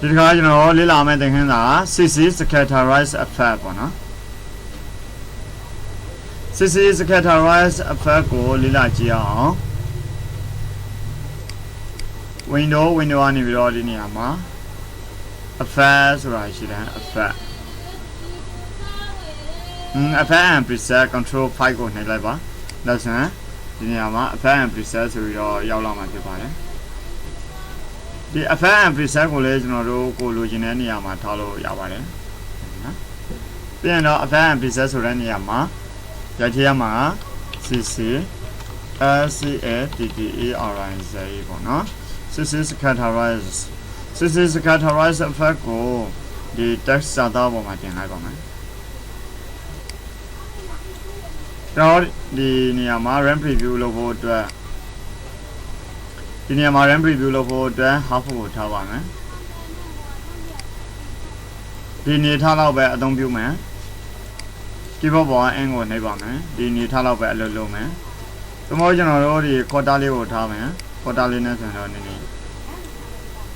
ဒီတစ်ခါကျွန်တော်လေ့လာမယ့်သင်ခန်းစာ CC Scatterize effect ပေါ့နော် CC Scatterize effect ကိုလေ့လာကြည့်အောင် window ကနေပြီးတော့ဒီနေရာမှာ effect ဆိုတာရှိတယ် effect effect and preset control 5ကိုနှိပ်လိုက်ပါဒါဆိုရင်ဒီနေရာမှာ effect and preset ဆိုပြီးတော့ရောက်လာမှာဖြစ်ပါတယ်ဒီ effect and preset ကိုလည်းကျွန်တော်တို့ကိုလိုချင်တဲ့နေရာမှာထားလို့ရပါတယ်နော်ပြီးရင်တော့ effect and preset ဆိုတဲ့နေရာမှာရိုက်ထည့်ရမှာ CC Scatterize ပေါ့နော် CC Scatterize effect ကိုဒီ text စာသားပေါ်မှာတင်လိုက်ပါမယ်တော့ဒီနေရာမှာ run preview လုပ်ဖို့အတွက်ဒီနေရာမှာ run preview လုပ်ဖို့အတွက် half ကိုထားပါမယ်ဒီနေထားလောက်ပဲအသုံးပြုမယ် keyboard ပေါ်အင်ကိုနှိပ်ပါမယ်ဒီနေထားလောက်ပဲအလုပ်လုပ်မယ်သို့မဟုတ်ကျွန်တော်တို့ဒီ quarter လေးကိုထားမယ် quarter လေးနဲ့ဆိုရင်တော့နည်းနည်း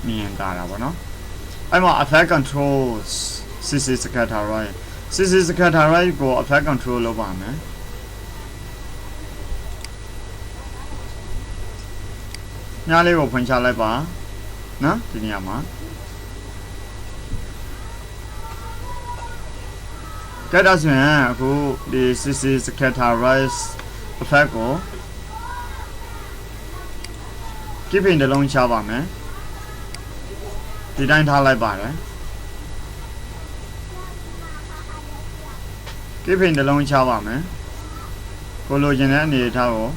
မြင်တာပါနော်အဲ့မှာ effect controls CC Scatterize ကို effect control လုပ်ပါမယ်ညာလေးကိုဖွင့်ချလိုက်ပါနော်ဒီနေရာမှာကဲဒါဆိုရင်အခုဒီ CC Scatterize effect ကို keep in တစ်လုံးချပါမယ်ဒီတိုင်းထားလိုက်ပါတယ် keep in တစ်လုံးချပါမယ်ကိုလိုချင်တဲ့အနေအထားကို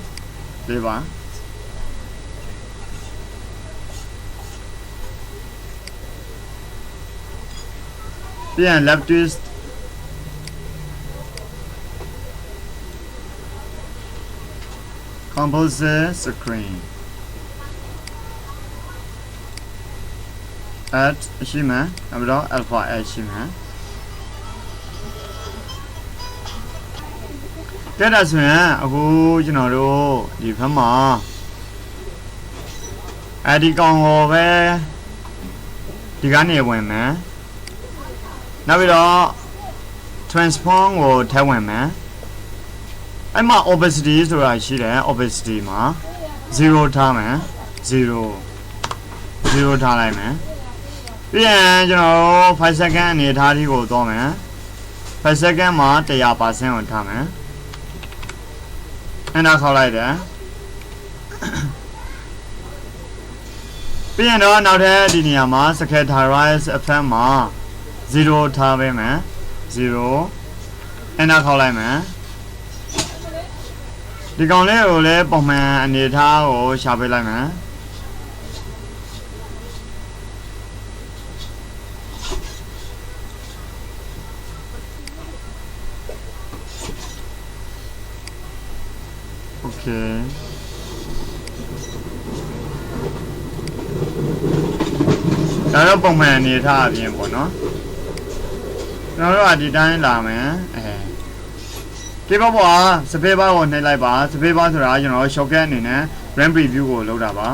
လေးပါပြန် left twist composite screen add ရှိမယ်နောက်ပြီးတော့ alpha add ရှိမယ်ကဲဒါဆိုရင်အခုကျွန်တော်တို့ဒီဘက်မှာဒီကောင်ကိုပဲဒီကနေဝင်မယ်နောက်ပြီးတော့ transform ကိုထည့်ဝင်မယ်အဲ့မှာ opacity ဆိုတာရှိတယ် opacity မှာ0ထားမယ်0ထားလိုက်မယ်ပြီးရင်ကျွန်တော်5 second အနေထားလေးကိုသွားမယ်5 second မှာ 100% ကိုထားမယ်အဲ့ဒါခေါက်လိုက်တယ်ပြီးရင်တော့နောက်ထပ်ဒီနေရာမှာ Scatterize effect မှာ0ထားပေးမယ်0အဲ့ဒါခေါက်လိုက်မယ်ဒီကောင်လေးကိုလည်းပုံမှန်အနေထားကိုရှာပေးလိုက်မယ်โอเคဒါတော့ပုံမှန်အနေထားအပြင်ပေါ့နော်ကျွန်တော်တို့ကဒီတိုင်းလာမယ်keyboard ပေါ်စပယ်ဘာကိုနှိပ်လိုက်ပါစပယ်ဘာဆိုတာကျွန်တော် shortcut အနေနဲ့ run preview ကိုလုပ်တာပါ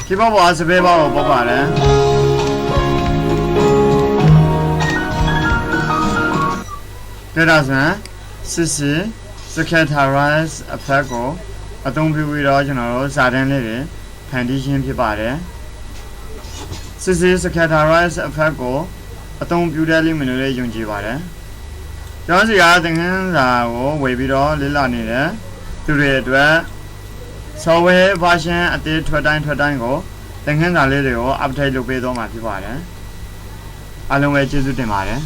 keyboard ပေါ်စပယ်ဘာကိုပုတ်ပါတယ်ဒါဆိုရင် CC Scatterize effect ကိုအသုံးပြုပြီးတော့ကျွန်တော်တို့စာတန်းလေးတွေဖန်တီးခြင်းဖြစ်ပါတယ် CC Scatterize effect ကိုအသုံးပြုတဲ့လိမ့်မယ်လို့လည်းယုံကြည်ပါတယ်ကျွန်တော်စီကသင်ခန်းစာကိုဝေပြီးတော့လေ့လာနေတဲ့သူတွေအတွက် software version အသစ်ထွက်တိုင်းကိုသင်ခန်းစာလေးတွေကို update လုပ်ပေးသွားမှာဖြစ်ပါတယ်အားလုံးပဲကျေးဇူးတင်ပါတယ်